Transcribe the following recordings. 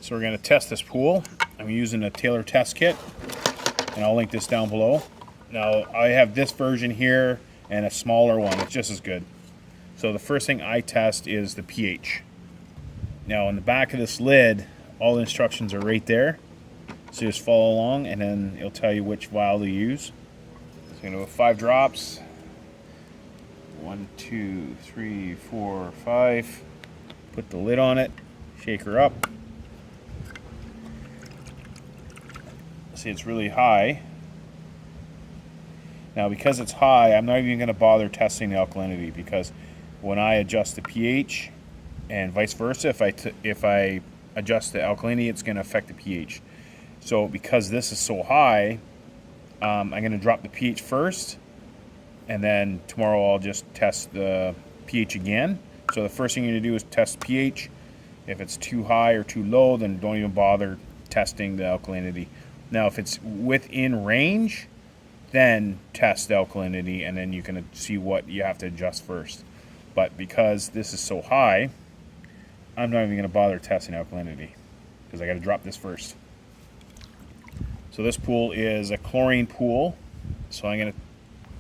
So we're going to test this pool. I'm using a Taylor test kit, and I'll link this down below. Now, I have this version here and a smaller one. It's just as good. So the first thing I test is the pH. Now, on the back of this lid, all the instructions are right there. So you just follow along, and then it'll tell you which vial to use. So I'm going to go 5 drops. 1, 2, 3, 4, 5. Put the lid on it. Shake her up. See, it's really high. Now, because it's high, I'm not even going to bother testing the alkalinity, because when I adjust the pH and vice versa, if I adjust the alkalinity, it's going to affect the pH. So because this is so high, I'm going to drop the pH first, and then tomorrow I'll just test the pH again. So the first thing you're going to do is test pH. If it's too high or too low, then don't even bother testing the alkalinity. Now, if it's within range, then test the alkalinity, and then you can see what you have to adjust first. But because this is so high, I'm not even going to bother testing alkalinity, because I got to drop this first. So this pool is a chlorine pool, so I'm going to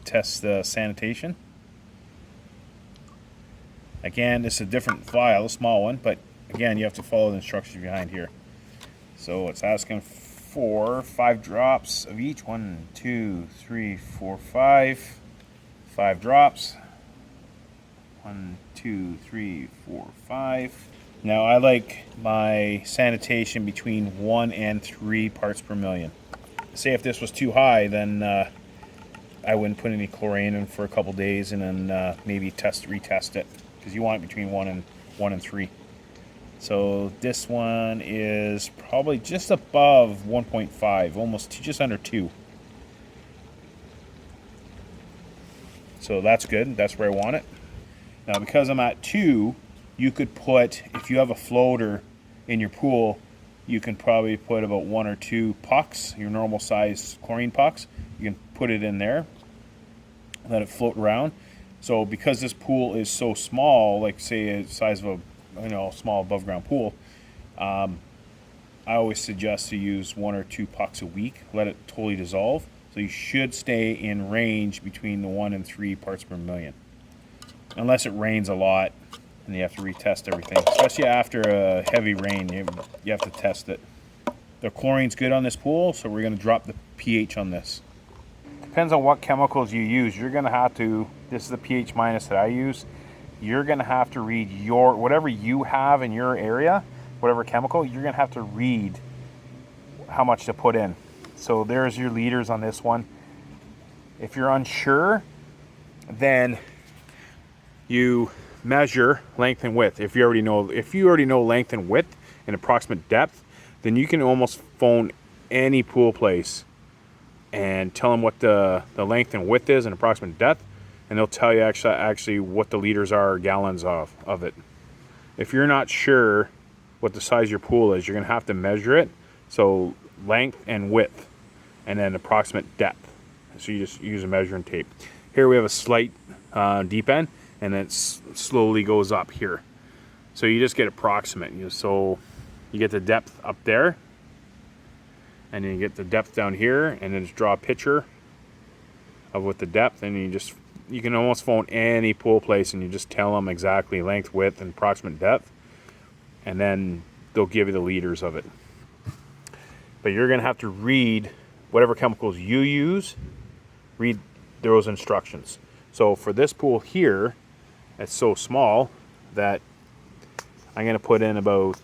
test the sanitation. Again, this is a different vial, a small one, but again, you have to follow the instructions behind here. So it's asking for 5 drops of each. 1, 2, 3, 4, 5. 5 drops. 1, 2, 3, 4, 5. Now, I like my sanitation between 1 and 3 parts per million. Say if this was too high, then I wouldn't put any chlorine in for a couple days, and then maybe retest it, because you want it between 1 and 3. So this one is probably just above 1.5, almost just under 2. So that's good. That's where I want it. Now, because I'm at 2, you could put, if you have a floater in your pool, you can probably put about 1 or 2 pucks, your normal size chlorine pucks. You can put it in there, let it float around. So because this pool is so small, like say the size of a small above ground pool, I always suggest to use 1 or 2 pucks a week. Let it totally dissolve. So you should stay in range between the 1 and 3 parts per million, unless it rains a lot and you have to retest everything. Especially after a heavy rain, you have to test it. The chlorine's good on this pool, so we're going to drop the pH on this. Depends on what chemicals you use. You're going to have to, this is the pH minus that I use, you're going to have to read whatever you have in your area, whatever chemical, you're going to have to read how much to put in. So there's your liters on this one. If you're unsure, then you measure length and width. If you already know length and width and approximate depth, then you can almost phone any pool place and tell them what the length and width is and approximate depth, and they'll tell you actually what the liters are, or gallons of it. If you're not sure what the size of your pool is, you're going to have to measure it. So length and width, and then approximate depth. So you just use a measuring tape. Here we have a slight deep end, and then it slowly goes up here. So you just get approximate. So you get the depth up there, and then you get the depth down here, and then just draw a picture of what the depth, and you can almost phone any pool place and you just tell them exactly length, width, and approximate depth, and then they'll give you the liters of it. But you're going to have to read whatever chemicals you use, read those instructions. So for this pool here, it's so small that I'm going to put in about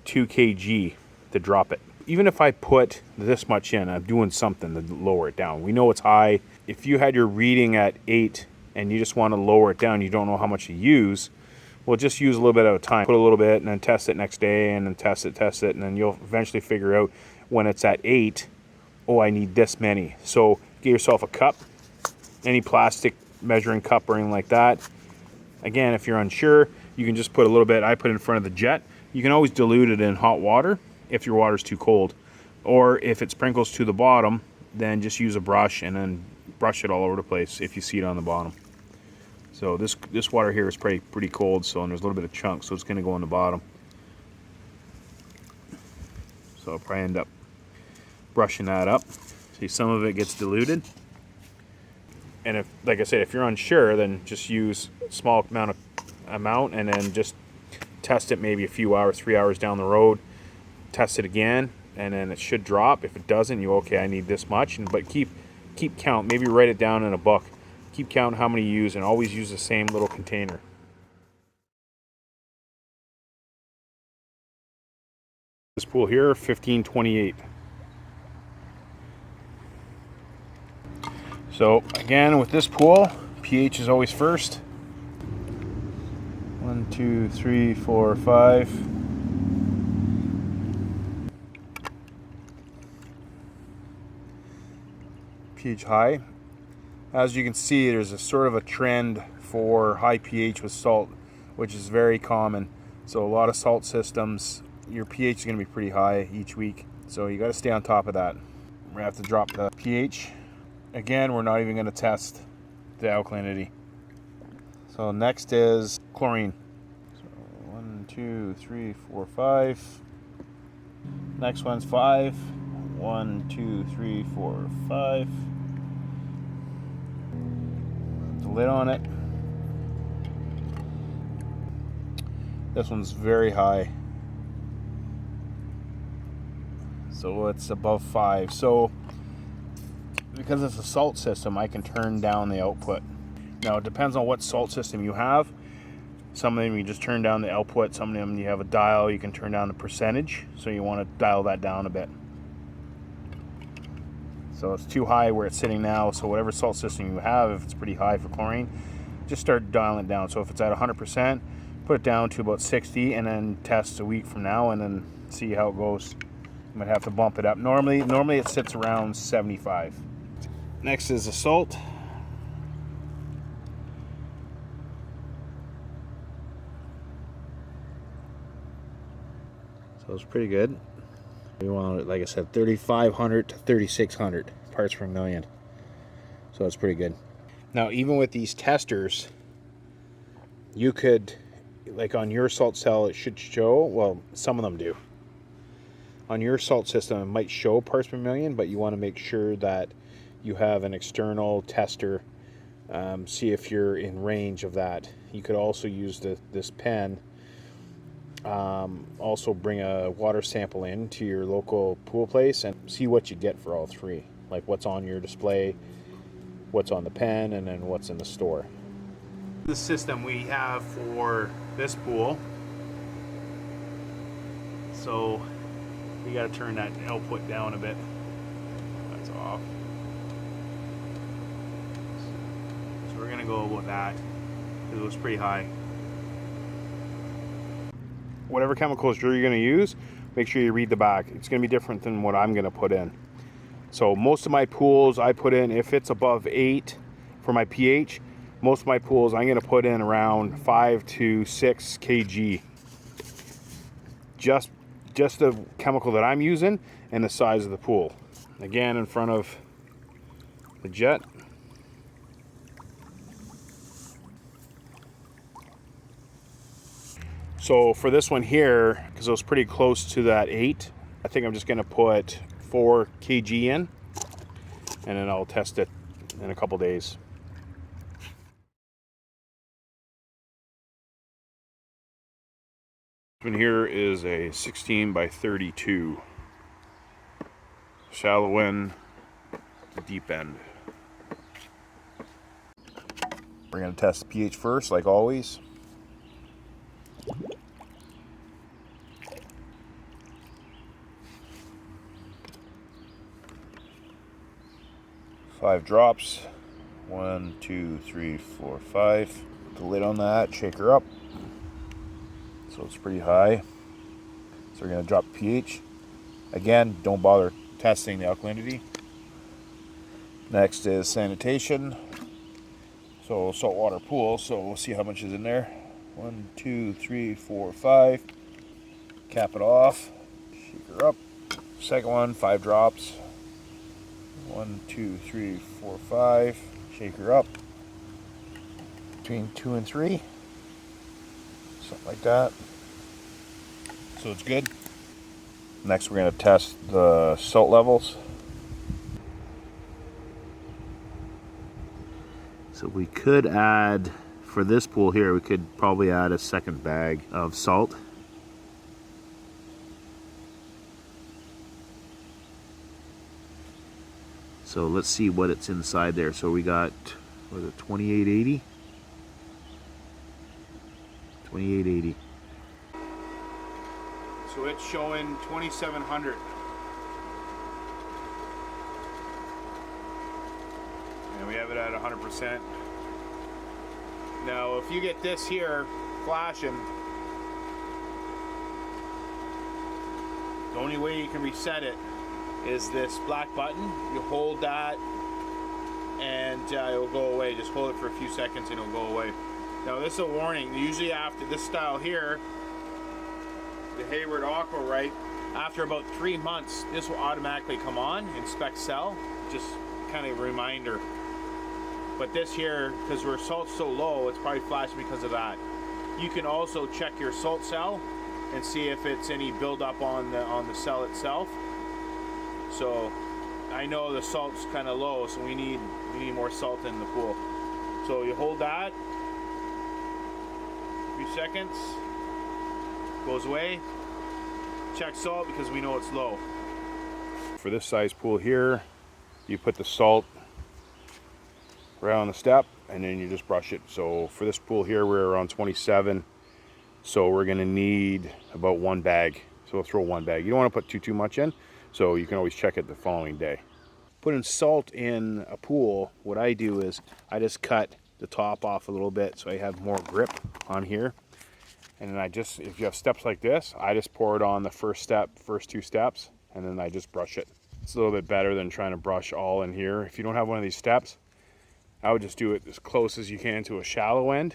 2 kg to drop it. Even if I put this much in, I'm doing something to lower it down. We know it's high. If you had your reading at 8 and you just want to lower it down, you don't know how much to use, well, just use a little bit at a time. Put a little bit and then test it next day, and then test it, and then you'll eventually figure out when it's at 8, oh, I need this many. So get yourself a cup, any plastic measuring cup or anything like that. Again, if you're unsure, you can just put a little bit. I put it in front of the jet. You can always dilute it in hot water if your water's too cold, or if it sprinkles to the bottom, then just use a brush and then brush it all over the place if you see it on the bottom. So this water here is pretty cold, so, and there's a little bit of chunks, so it's going to go on the bottom. So I'll probably end up brushing that up. See, some of it gets diluted. And if, like I said, if you're unsure, then just use a small amount and then just test it maybe a few hours, 3 hours down the road. Test it again, and then it should drop. If it doesn't, okay, I need this much. But keep count. Maybe write it down in a book. Keep count how many you use, and always use the same little container. This pool here, 1528. So again, with this pool, pH is always first. 1, 2, 3, 4, 5. pH high. As you can see, there's a sort of a trend for high pH with salt, which is very common. So a lot of salt systems, your pH is going to be pretty high each week. So you got to stay on top of that. We're going to have to drop the pH. Again, we're not even going to test the alkalinity. So next is chlorine. So 1, 2, 3, 4, 5. Next one's 5. 1, 2, 3, 4, 5. The lid on it. This one's very high. So it's above 5. So because it's a salt system, I can turn down the output. Now it depends on what salt system you have. Some of them you just turn down the output. Some of them you have a dial, you can turn down the percentage. So you want to dial that down a bit. So it's too high where it's sitting now. So whatever salt system you have, if it's pretty high for chlorine, just start dialing it down. So if it's at 100%, put it down to about 60 and then test a week from now and then see how it goes. You might have to bump it up. Normally it sits around 75. Next is the salt. So it's pretty good. We want, like I said, 3,500 to 3,600 parts per million. So it's pretty good. Now, even with these testers, you could, like on your salt cell, it should show, well, some of them do. On your salt system, it might show parts per million, but you want to make sure that you have an external tester. See if you're in range of that. You could also use this pen. Also bring a water sample in to your local pool place and see what you get for all three. Like what's on your display, what's on the pen, and then what's in the store. The system we have for this pool. So you got to turn that output down a bit. That's off. So we're going to go with that because it was pretty high. Whatever chemicals you're going to use, make sure you read the back. It's going to be different than what I'm going to put in. So most of my pools I put in, if it's above 8 for my pH, most of my pools I'm going to put in around 5 to 6 kg. Just the chemical that I'm using and the size of the pool. Again, in front of the jet. So for this one here, because it was pretty close to that 8, I think I'm just going to put 4 kg in, and then I'll test it in a couple days. This one here is a 16 by 32. Shallow end, deep end. We're going to test the pH first, like always. Five drops. 1, 2, 3, 4, 5. Put the lid on that, shake her up. So it's pretty high. So we're going to drop pH. Again, don't bother testing the alkalinity. Next is sanitation. So saltwater pool, so we'll see how much is in there. 1, 2, 3, 4, 5. Cap it off. Shake her up. Second one, 5 drops. 1, 2, 3, 4, 5. Shake her up. Between 2 and 3. Something like that. So it's good. Next we're going to test the salt levels. So we could add, for this pool here, we could probably add a second bag of salt. So let's see what it's inside there. So we got, what is it, 2880? 2880. So it's showing 2700. And we have it at 100%. Now if you get this here flashing, the only way you can reset it is this black button. You hold that and it'll go away. Just hold it for a few seconds and it'll go away. Now this is a warning. Usually after this style here, the Hayward Aqua, right, after about 3 months, this will automatically come on, inspect cell, just kind of a reminder. But this here, because our salt's so low, it's probably flashing because of that. You can also check your salt cell and see if it's any buildup on the cell itself. So I know the salt's kind of low, so we need more salt in the pool. So you hold that, a few seconds, goes away, check salt because we know it's low. For this size pool here, you put the salt right on the step and then you just brush it. So for this pool here, we're around 27, so we're gonna need about 1 bag. So we'll throw 1 bag. You don't want to put too much in, so you can always check it the following day. Putting salt in a pool, what I do is I just cut the top off a little bit so I have more grip on here. And then I just, if you have steps like this, I just pour it on the first 2 steps, and then I just brush it. It's a little bit better than trying to brush all in here. If you don't have one of these steps, I would just do it as close as you can to a shallow end.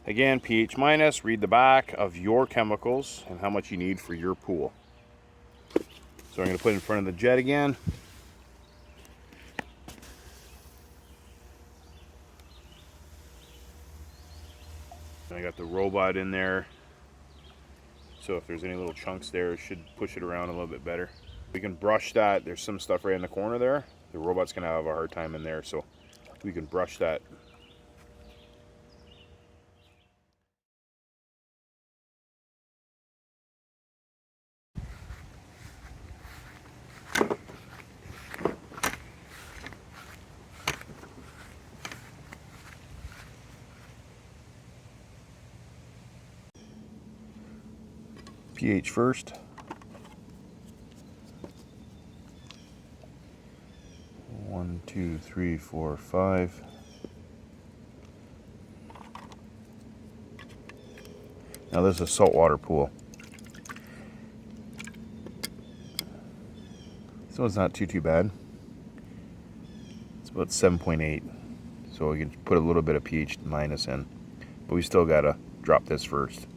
Again, pH minus, read the back of your chemicals and how much you need for your pool. So I'm going to put it in front of the jet again. And I got the robot in there. So if there's any little chunks there, it should push it around a little bit better. We can brush that. There's some stuff right in the corner there. The robot's going to have a hard time in there, so we can brush that. pH first. 1, 2, 3, 4, 5. Now this is a saltwater pool, so it's not too bad. It's about 7.8, so we can put a little bit of pH minus in, but we still gotta drop this first.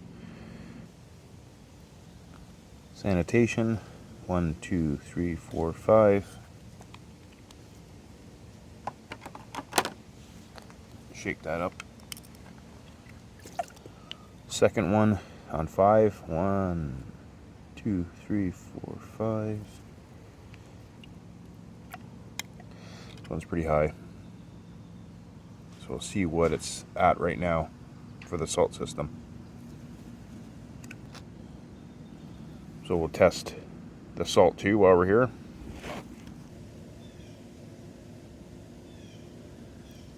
Sanitation, 1, 2, 3, 4, 5. Shake that up. Second one on 5. 1, 2, 3, 4, 5. This one's pretty high. So we'll see what it's at right now for the salt system. So we'll test the salt too while we're here.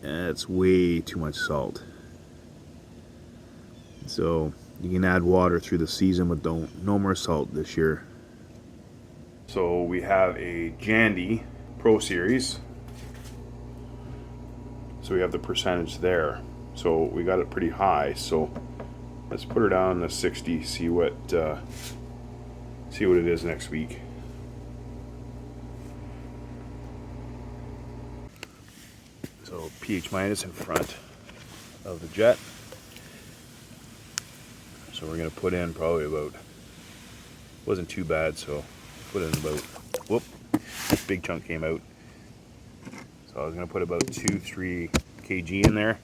It's way too much salt. So you can add water through the season, but no more salt this year. So we have a Jandy Pro Series. So we have the percentage there. So we got it pretty high. So let's put her down to 60. See what it is next week. pH minus in front of the jet. So we're going to put in probably about, wasn't too bad, so put in about, whoop, this big chunk came out. So I was going to put about 2-3 kg in there.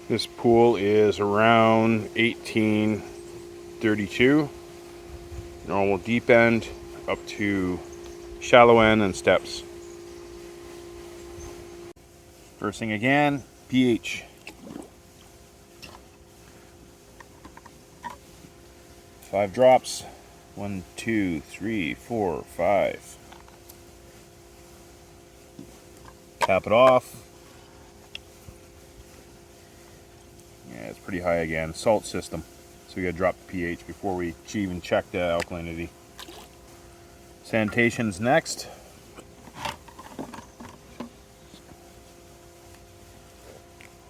This pool is around 1832, normal deep end up to shallow end and steps. First thing again, pH. 5 drops. 1, 2, 3, 4, 5. Cap it off. Yeah, it's pretty high again. Salt system. So we gotta drop the pH before we even check the alkalinity. Sanitation's next.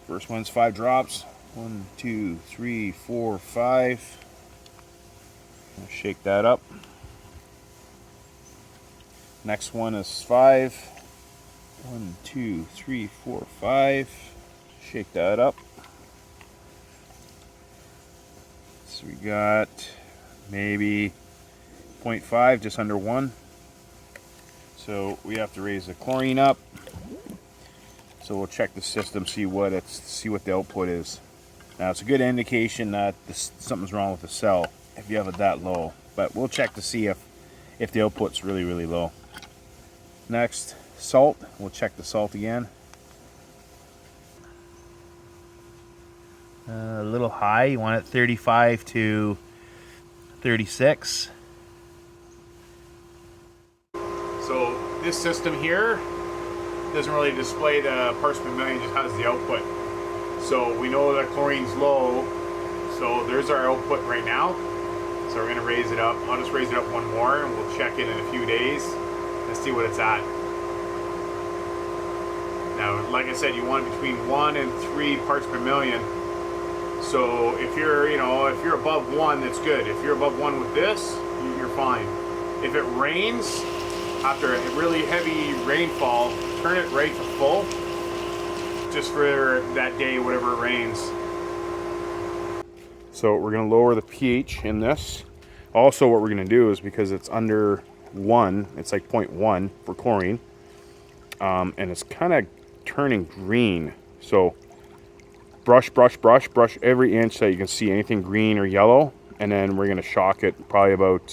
First one's 5 drops. 1, 2, 3, 4, 5. I'll shake that up. Next one is 5. 1, 2, 3, 4, 5. Shake that up. So we got maybe 0.5, just under 1. So we have to raise the chlorine up. So we'll check the system, see what the output is. Now it's a good indication that something's wrong with the cell if you have it that low. But we'll check to see if the output's really, really low. Next, salt. We'll check the salt again. A little high. You want it 35 to 36. So this system here doesn't really display the parts per million, just has the output. So we know that chlorine's low. So there's our output right now. So we're going to raise it up. I'll just raise it up one more and we'll check it in a few days and see what it's at. Now, like I said, you want between 1 and 3 parts per million. So if you're, if you're above 1, that's good. If you're above 1 with this, you're fine. If it rains, after a really heavy rainfall, turn it right to full, just for that day, whatever it rains. So we're going to lower the pH in this. Also, what we're going to do is, because it's under 1, it's like 0.1 for chlorine, and it's kind of turning green. So brush every inch so you can see anything green or yellow, and then we're going to shock it, probably about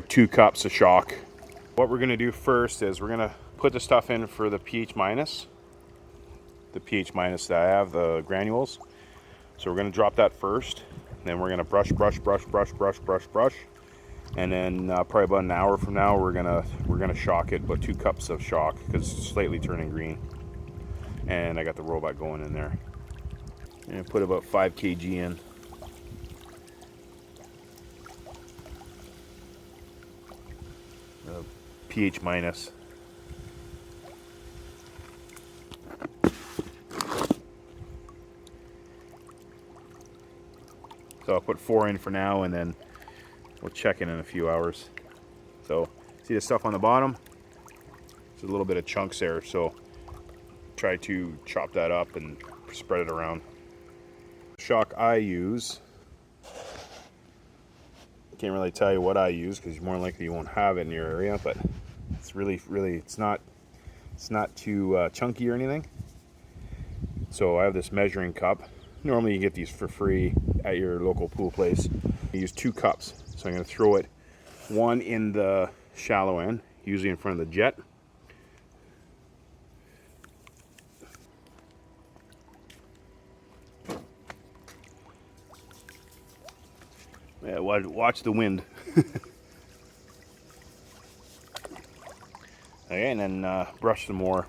2 cups of shock. What we're going to do first is we're going to put the stuff in for the pH minus. The pH minus that I have, the granules. So we're going to drop that first, then we're going to brush, and then probably about an hour from now we're gonna shock it, about 2 cups of shock, because it's slightly turning green. And I got the robot going in there. And put about 5 kg in. pH minus. So I'll put 4 in for now, and then we'll check in a few hours. So see the stuff on the bottom? There's a little bit of chunks there, so try to chop that up and spread it around. Shock I use, can't really tell you what I use because more likely you won't have it in your area, but it's really it's not too chunky or anything. So I have this measuring cup. Normally you get these for free at your local pool place. I use 2 cups, so I'm going to throw it, 1 in the shallow end, usually in front of the jet. Yeah, watch the wind. Okay, and then brush some more.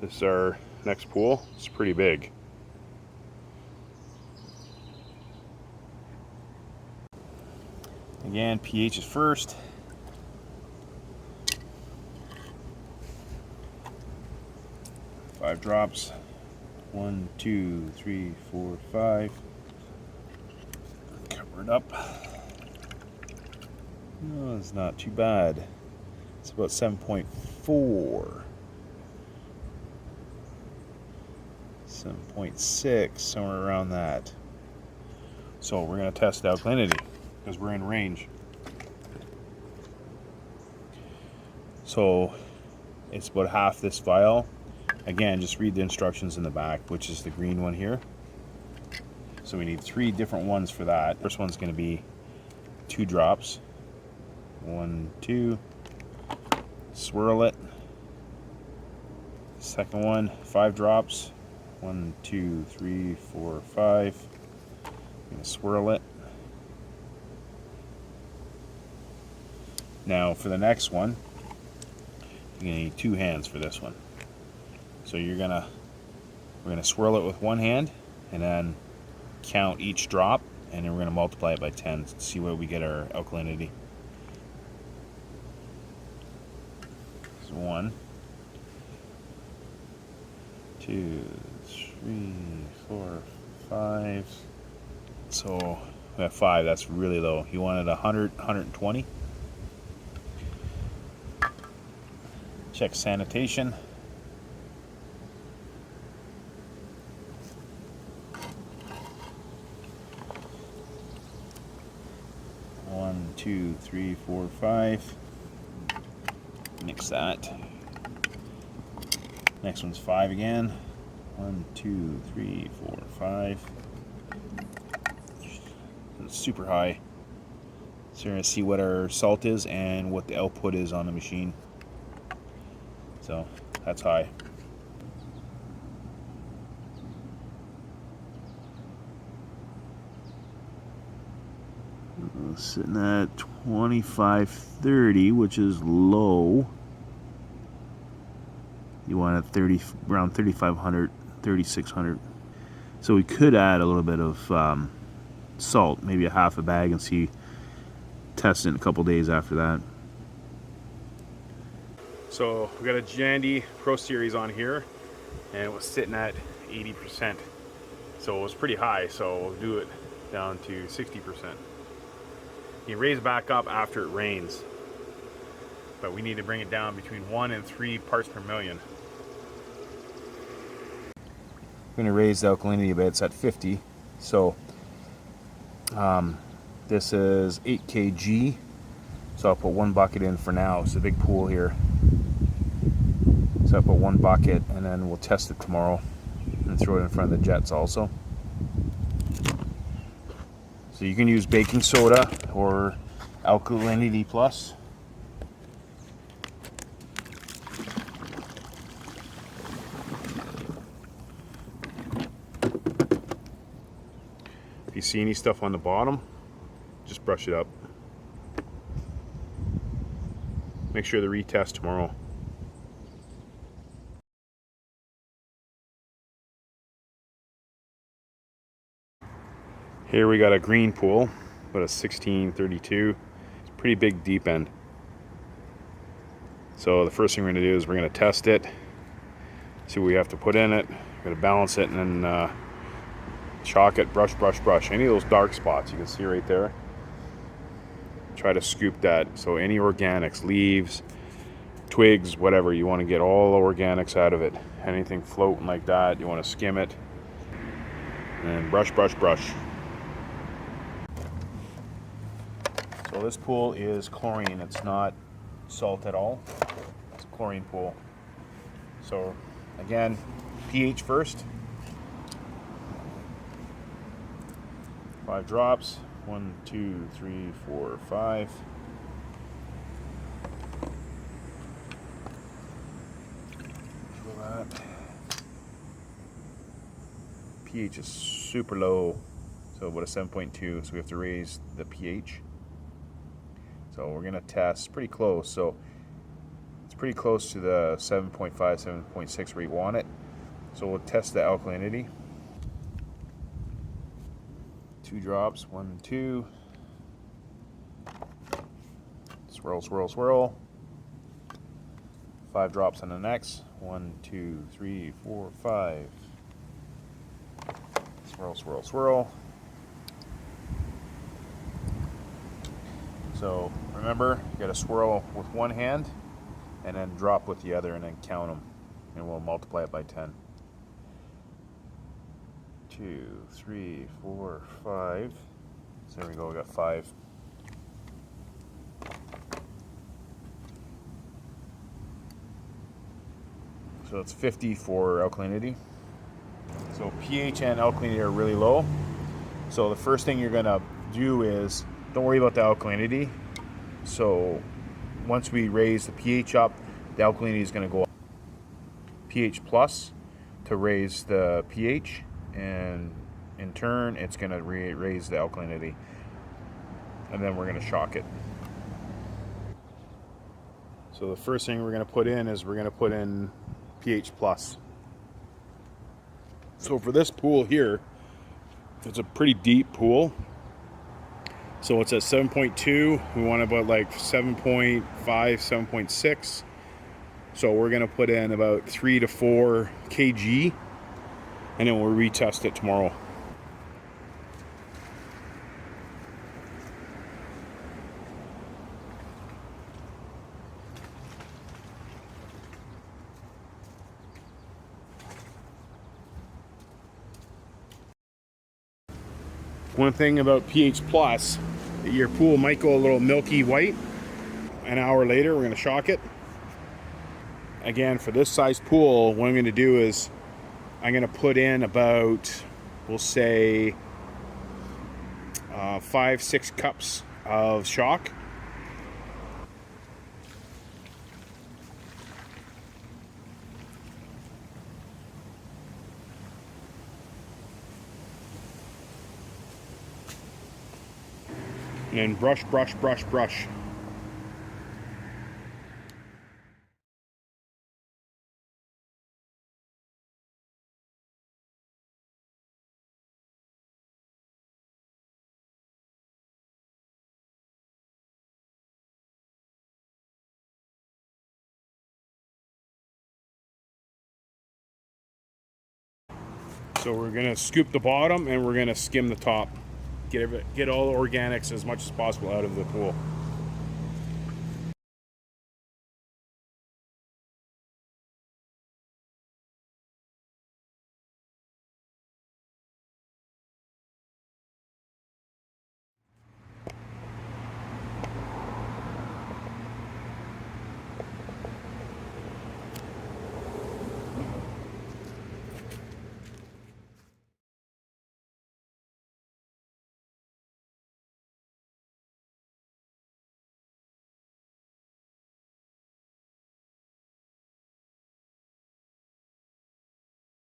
This is our next pool. It's pretty big. Again, pH is first. Five drops. 1, 2, 3, 4, 5. Cover it up. No, it's not too bad. It's about 7.4. 7.6, somewhere around that. So we're going to test alkalinity because we're in range. So it's about half this vial. Again, just read the instructions in the back, which is the green one here. So we need 3 different ones for that. First one's going to be 2 drops. 1, 2. Swirl it. Second one, 5 drops. 1, 2, 3, 4, 5. I'm going to swirl it. Now for the next one, you're going to need 2 hands for this one. So we're gonna swirl it with one hand and then count each drop, and then we're gonna multiply it by 10 to see where we get our alkalinity. So 1, 2, 3, 4, 5. So we have 5. That's really low. You wanted 100, 120. Check sanitation. One, 2, 3, 4, 5. Mix that. Next one's 5 again. 1, 2, 3, 4, 5. It's super high. So you're going to see what our salt is and what the output is on the machine. So that's high. Sitting at 2530, which is low. You want it around 3500, 3600. So we could add a little bit of salt, maybe a half a bag, and test it in a couple days after that. So we got a Jandy Pro Series on here, and it was sitting at 80%. So it was pretty high, so we'll do it down to 60%. You raise back up after it rains, but we need to bring it down between 1 and 3 parts per million. I'm going to raise the alkalinity a bit. It's at 50. So this is 8 kg. So I'll put 1 bucket in for now. It's a big pool here. So I'll put 1 bucket, and then we'll test it tomorrow and throw it in front of the jets also. So you can use baking soda or alkalinity plus. If you see any stuff on the bottom, just brush it up. Make sure to retest tomorrow. Here we got a green pool, about a 1632. It's a pretty big deep end. So the first thing we're going to do is we're going to test it, see what we have to put in it. We're going to balance it and then chalk it, brush, brush, brush. Any of those dark spots you can see right there, try to scoop that. So any organics, leaves, twigs, whatever, you want to get all the organics out of it. Anything floating like that, you want to skim it. And then brush, brush, brush. So this pool is chlorine. It's not salt at all. It's a chlorine pool. So again, pH first. 5 drops. 1, 2, 3, 4, 5. That. pH is super low, so about a 7.2, so we have to raise the pH. So we're going to test pretty close, so it's pretty close to the 7.5, 7.6 where you want it. So we'll test the alkalinity. 2 drops, 1, 2. Swirl, swirl, swirl. 5 drops on the next. 1, 2, 3, 4, 5. Swirl, swirl, swirl. So remember, you got to swirl with one hand and then drop with the other and then count them. And we'll multiply it by 10. 2, 3, 4, 5. So there we go, we got 5. So it's 50 for alkalinity. So pH and alkalinity are really low. So the first thing you're gonna do is, don't worry about the alkalinity. So once we raise the pH up, the alkalinity is gonna go up. pH plus to raise the pH, and in turn it's going to raise the alkalinity, and then we're going to shock it. So the first thing we're going to put in is we're going to put in pH plus. So for this pool here, it's a pretty deep pool, so it's at 7.2. we want about like 7.5, 7.6. So we're going to put in about 3 to 4 kg, and then we'll retest it tomorrow. One thing about pH plus, your pool might go a little milky white. An hour later, we're going to shock it. Again, for this size pool, what I'm going to do is I'm going to put in about, we'll say, 5-6 cups of shock. And then brush, brush, brush, brush. So we're gonna scoop the bottom and we're gonna skim the top. Get all the organics as much as possible out of the pool.